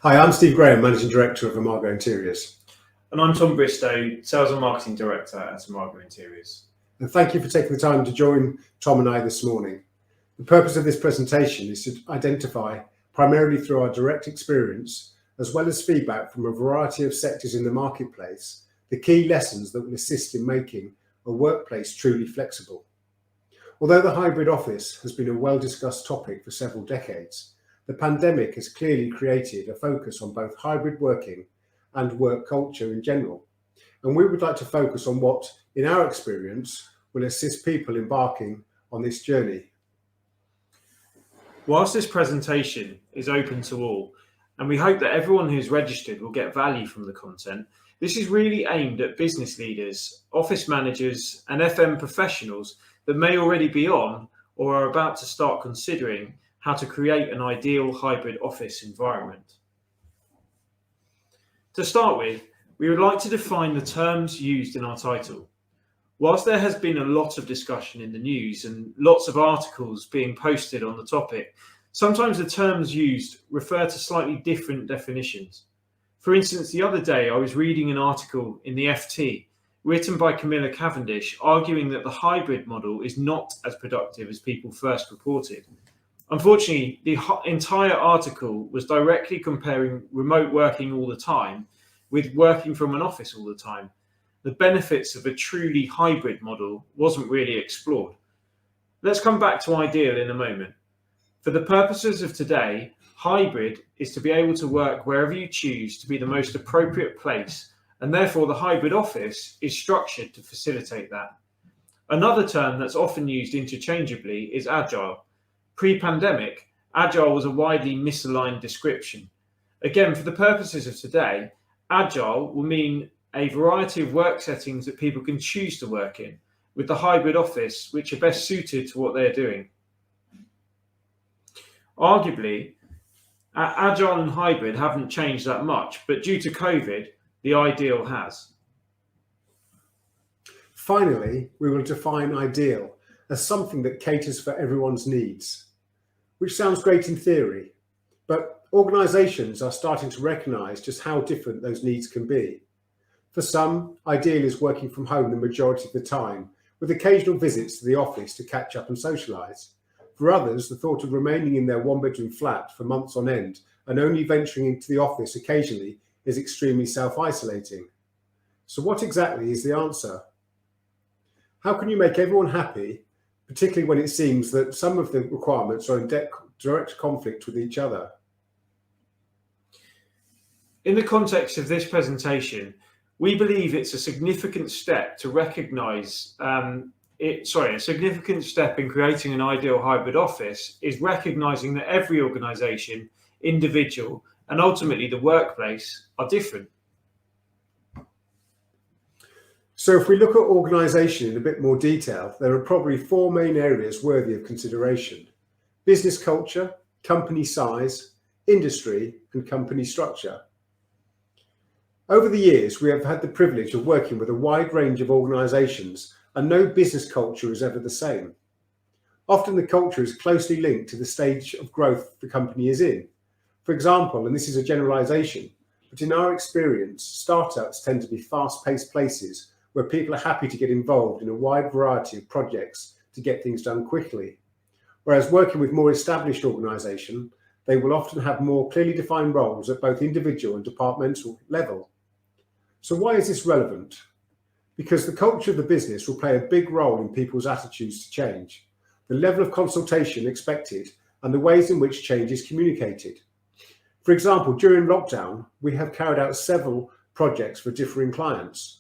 Hi, I'm Steve Graham, Managing Director of Imago Interiors. And I'm Tom Bristow, Sales and Marketing Director at Imago Interiors. And thank you for taking the time to join Tom and I this morning. The purpose of this presentation is to identify, primarily through our direct experience, as well as feedback from a variety of sectors in the marketplace, the key lessons that will assist in making a workplace truly flexible. Although the hybrid office has been a well-discussed topic for several decades, the pandemic has clearly created a focus on both hybrid working and work culture in general. And we would like to focus on what, in our experience, will assist people embarking on this journey. Whilst this presentation is open to all, and we hope that everyone who's registered will get value from the content, this is really aimed at business leaders, office managers, and FM professionals that may already be on or are about to start considering how to create an ideal hybrid office environment. To start with, we would like to define the terms used in our title. Whilst there has been a lot of discussion in the news and lots of articles being posted on the topic, sometimes the terms used refer to slightly different definitions. For instance, the other day I was reading an article in the FT written by Camilla Cavendish arguing that the hybrid model is not as productive as people first reported. Unfortunately, the entire article was directly comparing remote working all the time with working from an office all the time. The benefits of a truly hybrid model wasn't really explored. Let's come back to ideal in a moment. For the purposes of today, hybrid is to be able to work wherever you choose to be the most appropriate place, and therefore the hybrid office is structured to facilitate that. Another term that's often used interchangeably is agile. Pre-pandemic, agile was a widely misaligned description. Again, for the purposes of today, agile will mean a variety of work settings that people can choose to work in, with the hybrid office which are best suited to what they're doing. Arguably, agile and hybrid haven't changed that much, but due to COVID, the ideal has. Finally, we will define ideal as something that caters for everyone's needs, which sounds great in theory, but organisations are starting to recognise just how different those needs can be. For some, ideal is working from home the majority of the time, with occasional visits to the office to catch up and socialise. For others, the thought of remaining in their one-bedroom flat for months on end and only venturing into the office occasionally is extremely self-isolating. So what exactly is the answer? How can you make everyone happy, particularly when it seems that some of the requirements are in direct conflict with each other? In the context of this presentation, we believe it's a significant step to recognise, a significant step in creating an ideal hybrid office is recognising that every organisation, individual, and ultimately the workplace are different. So if we look at organisation in a bit more detail, there are probably four main areas worthy of consideration: business culture, company size, industry, and company structure. Over the years, we have had the privilege of working with a wide range of organisations, and no business culture is ever the same. Often the culture is closely linked to the stage of growth the company is in. For example, and this is a generalisation, but in our experience, startups tend to be fast-paced places where people are happy to get involved in a wide variety of projects to get things done quickly. Whereas working with more established organisations, they will often have more clearly defined roles at both individual and departmental level. So why is this relevant? Because the culture of the business will play a big role in people's attitudes to change, the level of consultation expected, and the ways in which change is communicated. For example, during lockdown, we have carried out several projects for differing clients.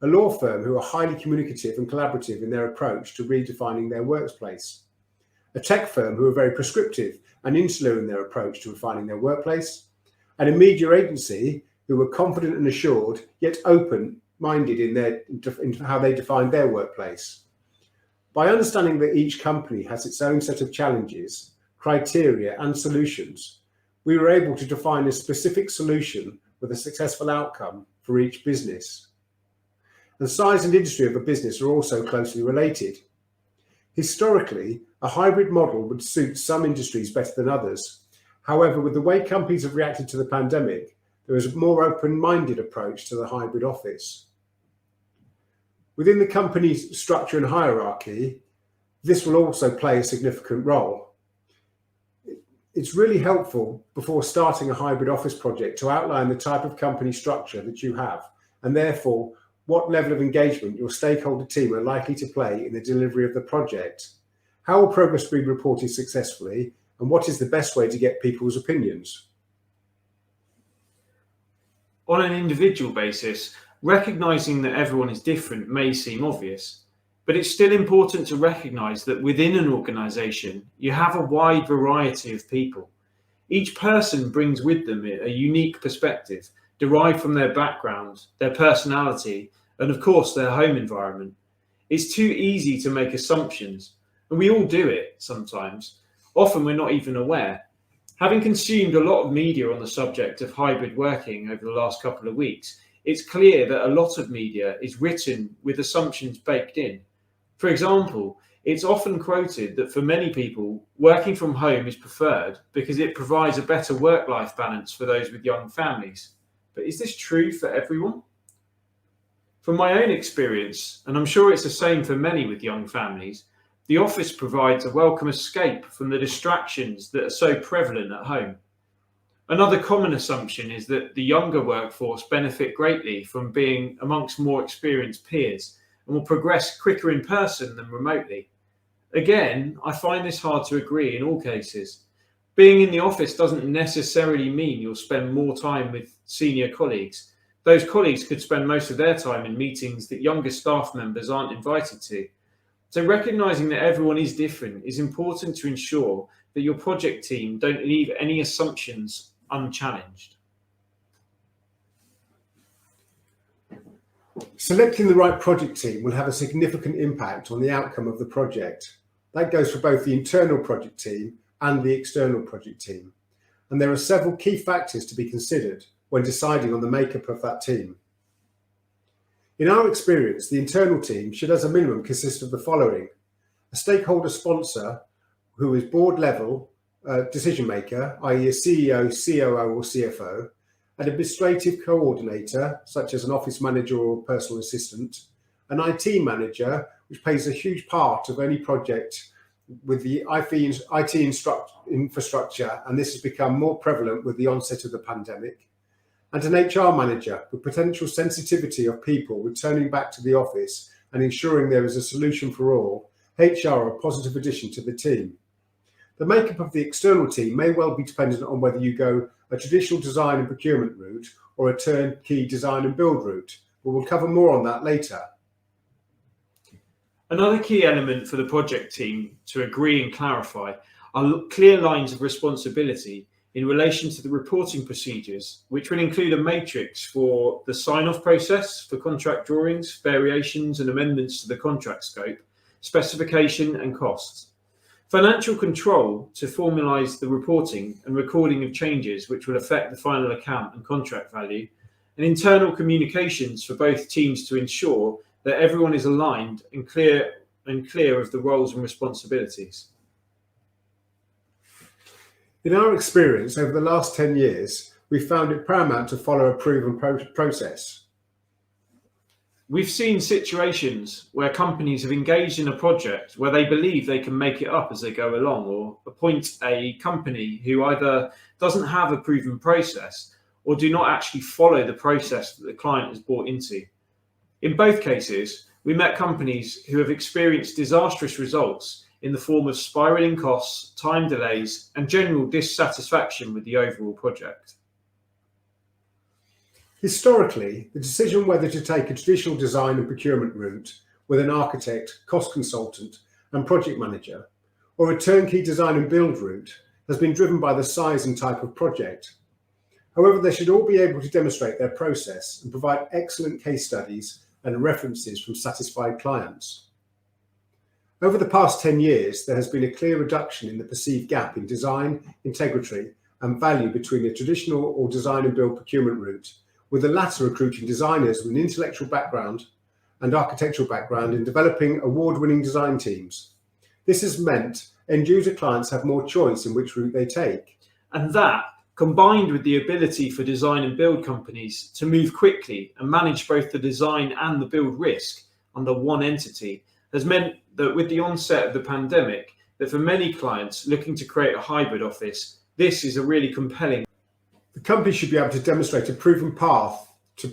A law firm who are highly communicative and collaborative in their approach to redefining their workplace. A tech firm who are very prescriptive and insular in their approach to refining their workplace. And a media agency who are confident and assured, yet open-minded in how they define their workplace. By understanding that each company has its own set of challenges, criteria, and solutions, we were able to define a specific solution with a successful outcome for each business. The size and industry of a business are also closely related. Historically, a hybrid model would suit some industries better than others, However, with the way companies have reacted to the pandemic, there is a more open-minded approach to the hybrid office. Within the company's structure and hierarchy, this will also play a significant role. It's really helpful before starting a hybrid office project to outline the type of company structure that you have, and therefore what level of engagement your stakeholder team are likely to play in the delivery of the project. How will progress be reported successfully, and what is the best way to get people's opinions? On an individual basis, recognizing that everyone is different may seem obvious, but it's still important to recognize that within an organization, you have a wide variety of people. Each person brings with them a unique perspective derived from their background, their personality, and of course, their home environment. It's too easy to make assumptions, and we all do it sometimes. Often we're not even aware. Having consumed a lot of media on the subject of hybrid working over the last couple of weeks, it's clear that a lot of media is written with assumptions baked in. For example, it's often quoted that for many people, working from home is preferred because it provides a better work-life balance for those with young families. But is this true for everyone? From my own experience, and I'm sure it's the same for many with young families, the office provides a welcome escape from the distractions that are so prevalent at home. Another common assumption is that the younger workforce benefit greatly from being amongst more experienced peers and will progress quicker in person than remotely. Again, I find this hard to agree in all cases. Being in the office doesn't necessarily mean you'll spend more time with senior colleagues. Those colleagues could spend most of their time in meetings that younger staff members aren't invited to. So recognizing that everyone is different is important to ensure that your project team don't leave any assumptions unchallenged. Selecting the right project team will have a significant impact on the outcome of the project. That goes for both the internal project team and the external project team. And there are several key factors to be considered when deciding on the makeup of that team. In our experience, the internal team should as a minimum consist of the following: a stakeholder sponsor who is board level decision maker, i.e. a CEO, COO or CFO, an administrative coordinator, such as an office manager or personal assistant, an IT manager, which plays a huge part of any project with the IT infrastructure, and this has become more prevalent with the onset of the pandemic, and an HR manager with potential sensitivity of people returning back to the office and ensuring there is a solution for all. HR are a positive addition to the team. The makeup of the external team may well be dependent on whether you go a traditional design and procurement route or a turnkey design and build route, but we'll cover more on that later. Another key element for the project team to agree and clarify are clear lines of responsibility in relation to the reporting procedures, which will include a matrix for the sign-off process for contract drawings, variations and amendments to the contract scope, specification and costs. Financial control to formalise the reporting and recording of changes which will affect the final account and contract value, and internal communications for both teams to ensure that everyone is aligned and clear of the roles and responsibilities. In our experience over the last 10 years, we've found it paramount to follow a proven process. We've seen situations where companies have engaged in a project where they believe they can make it up as they go along, or appoint a company who either doesn't have a proven process or do not actually follow the process that the client is bought into. In both cases, we met companies who have experienced disastrous results in the form of spiraling costs, time delays, and general dissatisfaction with the overall project. Historically, the decision whether to take a traditional design and procurement route with an architect, cost consultant, and project manager, or a turnkey design and build route has been driven by the size and type of project. However, they should all be able to demonstrate their process and provide excellent case studies and references from satisfied clients. Over the past 10 years, there has been a clear reduction in the perceived gap in design, integrity, and value between the traditional or design and build procurement route, with the latter recruiting designers with an intellectual background and architectural background in developing award-winning design teams. This has meant end-user clients have more choice in which route they take. And that, combined with the ability for design and build companies to move quickly and manage both the design and the build risk under one entity, has meant that with the onset of the pandemic, that for many clients looking to create a hybrid office, this is a really compelling. The company should be able to demonstrate a proven path to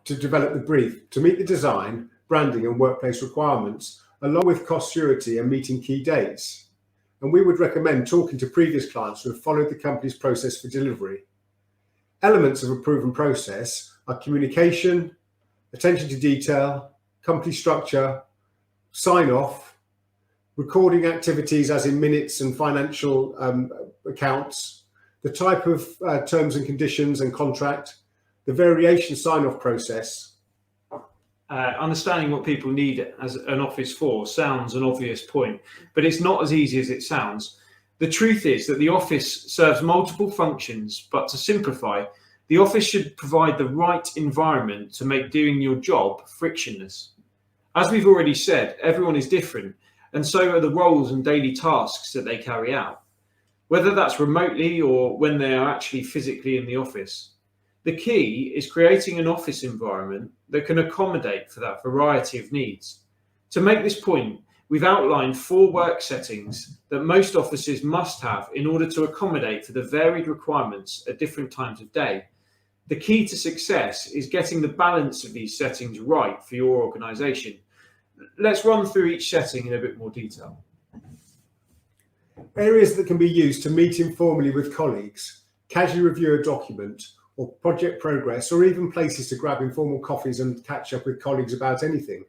develop the brief, to meet the design, branding and workplace requirements, along with cost surety and meeting key dates. And we would recommend talking to previous clients who have followed the company's process for delivery. Elements of a proven process are communication, attention to detail, company structure, sign-off, recording activities as in minutes and financial accounts, the type of terms and conditions and contract, the variation sign-off process. Understanding what people need as an office for sounds an obvious point, but it's not as easy as it sounds. The truth is that the office serves multiple functions, but to simplify, the office should provide the right environment to make doing your job frictionless. As we've already said, everyone is different, and so are the roles and daily tasks that they carry out, whether that's remotely or when they are actually physically in the office. The key is creating an office environment that can accommodate for that variety of needs. To make this point, we've outlined 4 work settings that most offices must have in order to accommodate for the varied requirements at different times of day. The key to success is getting the balance of these settings right for your organisation. Let's run through each setting in a bit more detail. Areas that can be used to meet informally with colleagues, casually review a document, or project progress, or even places to grab informal coffees and catch up with colleagues about anything.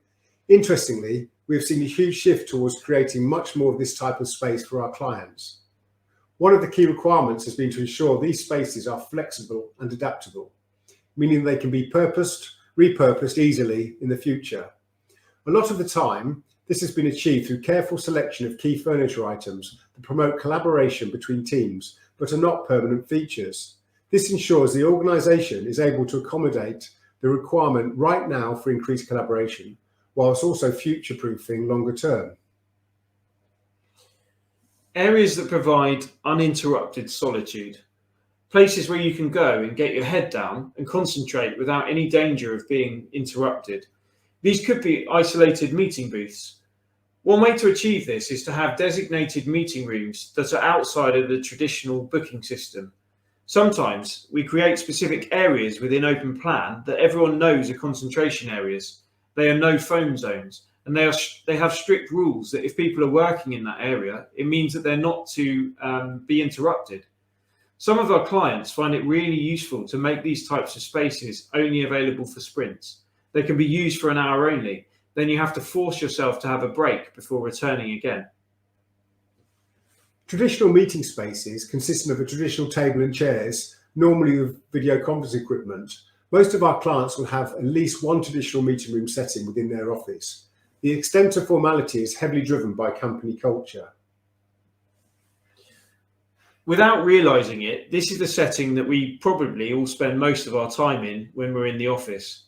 Interestingly, we have seen a huge shift towards creating much more of this type of space for our clients. One of the key requirements has been to ensure these spaces are flexible and adaptable, meaning they can be repurposed easily in the future. A lot of the time, this has been achieved through careful selection of key furniture items that promote collaboration between teams, but are not permanent features. This ensures the organisation is able to accommodate the requirement right now for increased collaboration, whilst also future-proofing longer term. Areas that provide uninterrupted solitude. Places where you can go and get your head down and concentrate without any danger of being interrupted. These could be isolated meeting booths. One way to achieve this is to have designated meeting rooms that are outside of the traditional booking system. Sometimes we create specific areas within open plan that everyone knows are concentration areas. They are no phone zones, and they have strict rules that if people are working in that area, it means that they're not to be interrupted. Some of our clients find it really useful to make these types of spaces only available for sprints. They can be used for an hour only. Then you have to force yourself to have a break before returning again. Traditional meeting spaces consisting of a traditional table and chairs, normally with video conference equipment. Most of our clients will have at least one traditional meeting room setting within their office. The extent of formality is heavily driven by company culture. Without realising it, this is the setting that we probably all spend most of our time in when we're in the office.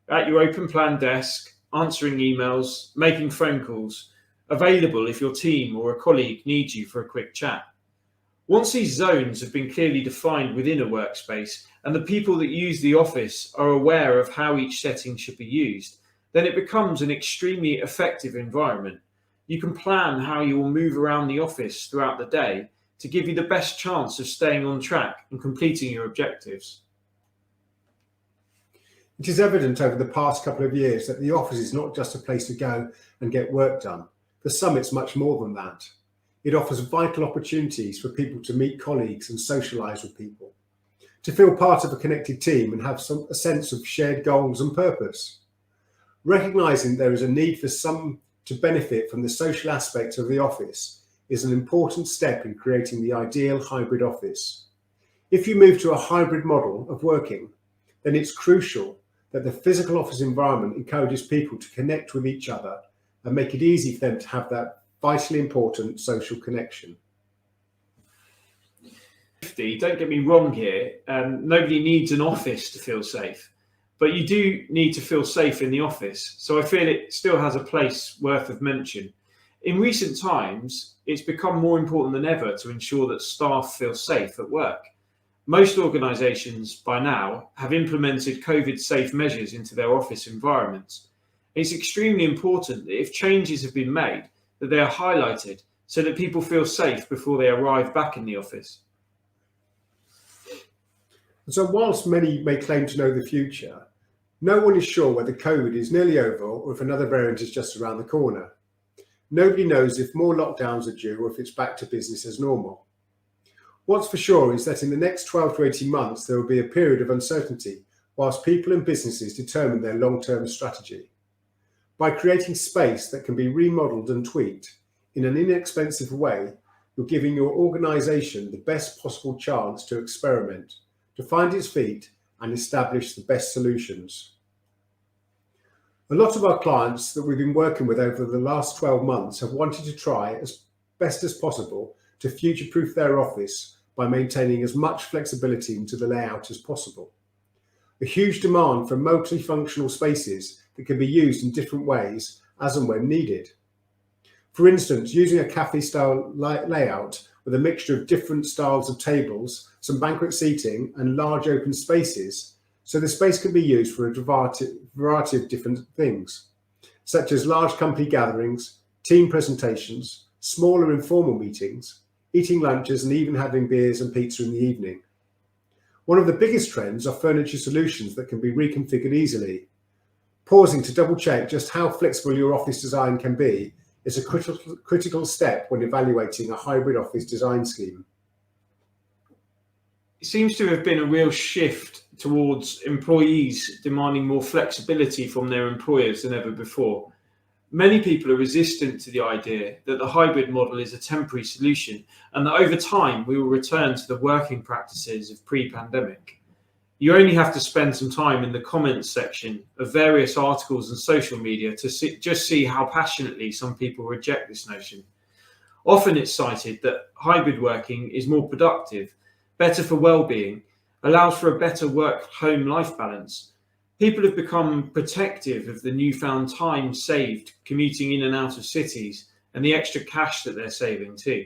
At your open plan desk, answering emails, making phone calls, available if your team or a colleague needs you for a quick chat. Once these zones have been clearly defined within a workspace and the people that use the office are aware of how each setting should be used, then it becomes an extremely effective environment. You can plan how you will move around the office throughout the day to give you the best chance of staying on track and completing your objectives. It is evident over the past couple of years that the office is not just a place to go and get work done. For some, it's much more than that. It offers vital opportunities for people to meet colleagues and socialise with people, to feel part of a connected team and have a sense of shared goals and purpose. Recognising there is a need for some to benefit from the social aspect of the office is an important step in creating the ideal hybrid office. If you move to a hybrid model of working, then it's crucial that the physical office environment encourages people to connect with each other and make it easy for them to have that vitally important social connection. Don't get me wrong here, nobody needs an office to feel safe, but you do need to feel safe in the office. So I feel it still has a place worth of mention. In recent times, it's become more important than ever to ensure that staff feel safe at work. Most organisations by now have implemented COVID-safe measures into their office environments. It's extremely important that if changes have been made, that they are highlighted so that people feel safe before they arrive back in the office. So whilst many may claim to know the future, no one is sure whether COVID is nearly over or if another variant is just around the corner. Nobody knows if more lockdowns are due or if it's back to business as normal. What's for sure is that in the next 12 to 18 months, there will be a period of uncertainty whilst people and businesses determine their long-term strategy. By creating space that can be remodelled and tweaked in an inexpensive way, you're giving your organisation the best possible chance to experiment, to find its feet and establish the best solutions. A lot of our clients that we've been working with over the last 12 months have wanted to try as best as possible to future-proof their office by maintaining as much flexibility into the layout as possible. A huge demand for multifunctional spaces that can be used in different ways as and when needed. For instance, using a cafe-style layout with a mixture of different styles of tables, some banquet seating and large open spaces, so the space can be used for a variety of different things, such as large company gatherings, team presentations, smaller informal meetings, eating lunches and even having beers and pizza in the evening. One of the biggest trends are furniture solutions that can be reconfigured easily. Pausing to double check just how flexible your office design can be is a critical step when evaluating a hybrid office design scheme. It seems to have been a real shift towards employees demanding more flexibility from their employers than ever before. Many people are resistant to the idea that the hybrid model is a temporary solution and that over time we will return to the working practices of pre-pandemic. You only have to spend some time in the comments section of various articles and social media to just see how passionately some people reject this notion. Often it's cited that hybrid working is more productive, better for well-being, allows for a better work-home life balance. People have become protective of the newfound time saved commuting in and out of cities and the extra cash that they're saving too.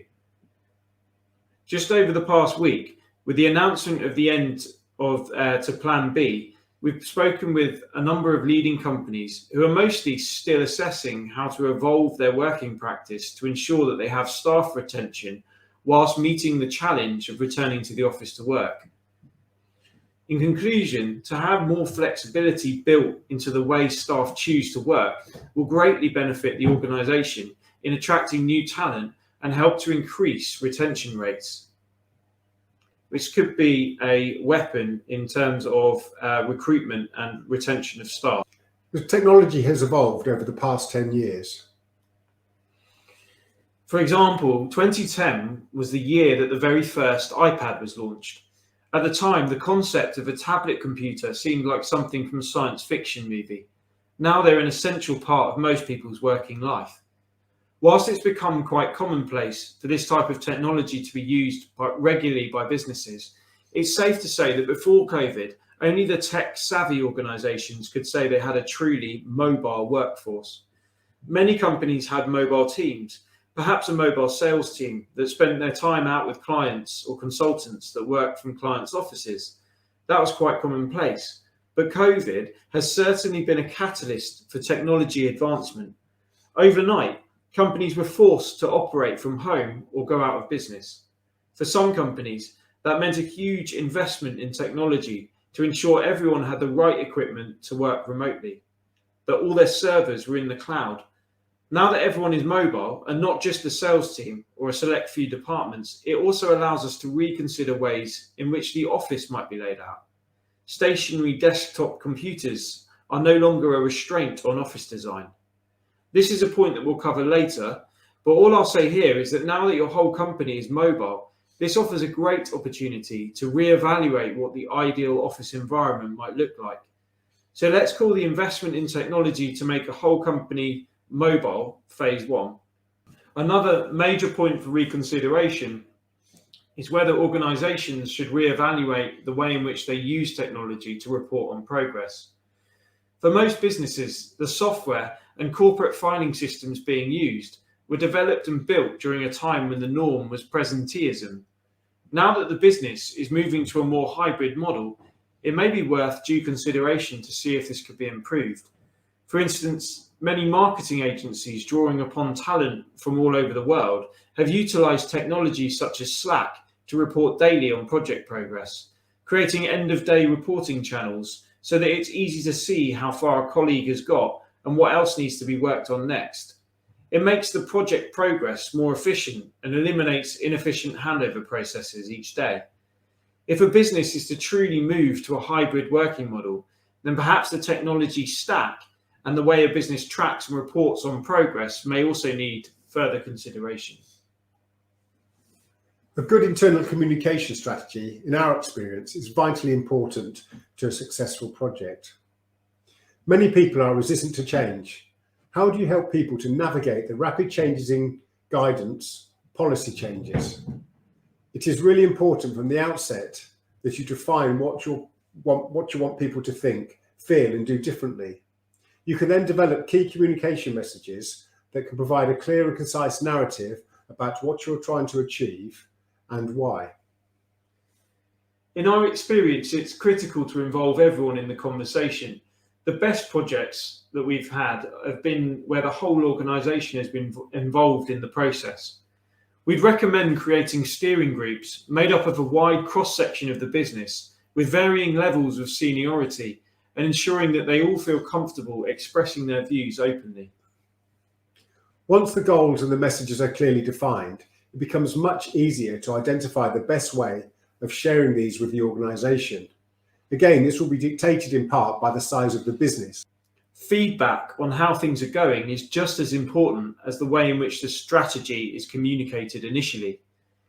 Just over the past week, with the announcement of the end to Plan B, we've spoken with a number of leading companies who are mostly still assessing how to evolve their working practice to ensure that they have staff retention whilst meeting the challenge of returning to the office to work. In conclusion, to have more flexibility built into the way staff choose to work will greatly benefit the organisation in attracting new talent and help to increase retention rates, which could be a weapon in terms of recruitment and retention of staff. The technology has evolved over the past 10 years. For example, 2010 was the year that the very first iPad was launched. At the time, the concept of a tablet computer seemed like something from a science fiction movie. Now they're an essential part of most people's working life. Whilst it's become quite commonplace for this type of technology to be used regularly by businesses, it's safe to say that before COVID, only the tech-savvy organisations could say they had a truly mobile workforce. Many companies had mobile teams, perhaps a mobile sales team that spent their time out with clients or consultants that worked from clients' offices. That was quite commonplace. But COVID has certainly been a catalyst for technology advancement. Overnight, companies were forced to operate from home or go out of business. For some companies, that meant a huge investment in technology to ensure everyone had the right equipment to work remotely, that all their servers were in the cloud. Now that everyone is mobile, and not just the sales team or a select few departments, it also allows us to reconsider ways in which the office might be laid out. Stationary desktop computers are no longer a restraint on office design. This is a point that we'll cover later, but all I'll say here is that now that your whole company is mobile, this offers a great opportunity to reevaluate what the ideal office environment might look like. So let's call the investment in technology to make a whole company mobile phase one. Another major point for reconsideration is whether organisations should reevaluate the way in which they use technology to report on progress. For most businesses, the software and corporate filing systems being used were developed and built during a time when the norm was presenteeism. Now that the business is moving to a more hybrid model, it may be worth due consideration to see if this could be improved. For instance, many marketing agencies drawing upon talent from all over the world have utilised technologies such as Slack to report daily on project progress, creating end-of-day reporting channels so that it's easy to see how far a colleague has got and what else needs to be worked on next. It makes the project progress more efficient and eliminates inefficient handover processes each day. If a business is to truly move to a hybrid working model, then perhaps the technology stack and the way a business tracks and reports on progress may also need further consideration. A good internal communication strategy, in our experience, is vitally important to a successful project. Many people are resistant to change. How do you help people to navigate the rapid changes in guidance, policy changes? It is really important from the outset that you define what you want people to think, feel, and do differently. You can then develop key communication messages that can provide a clear and concise narrative about what you're trying to achieve and why. In our experience, it's critical to involve everyone in the conversation. The best projects that we've had have been where the whole organisation has been involved in the process. We'd recommend creating steering groups made up of a wide cross-section of the business with varying levels of seniority and ensuring that they all feel comfortable expressing their views openly. Once the goals and the messages are clearly defined, it becomes much easier to identify the best way of sharing these with the organisation. Again, this will be dictated in part by the size of the business. Feedback on how things are going is just as important as the way in which the strategy is communicated initially.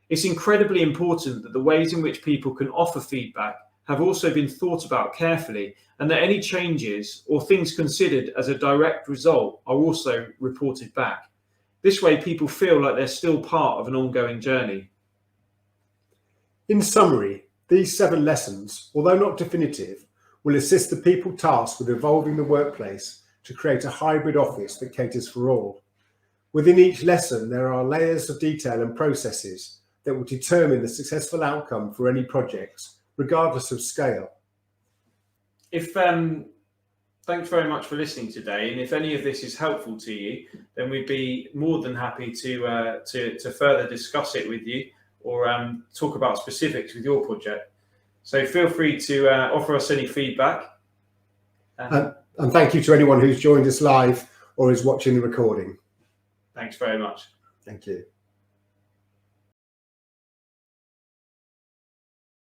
It's incredibly important that the ways in which people can offer feedback have also been thought about carefully, and that any changes or things considered as a direct result are also reported back. This way, people feel like they're still part of an ongoing journey. In summary, these 7 lessons, although not definitive, will assist the people tasked with evolving the workplace to create a hybrid office that caters for all. Within each lesson, there are layers of detail and processes that will determine the successful outcome for any projects, regardless of scale. Thanks very much for listening today, and if any of this is helpful to you, then we'd be more than happy to further discuss it with you or talk about specifics with your project. So feel free to offer us any feedback. And thank you to anyone who's joined us live or is watching the recording. Thanks very much. Thank you.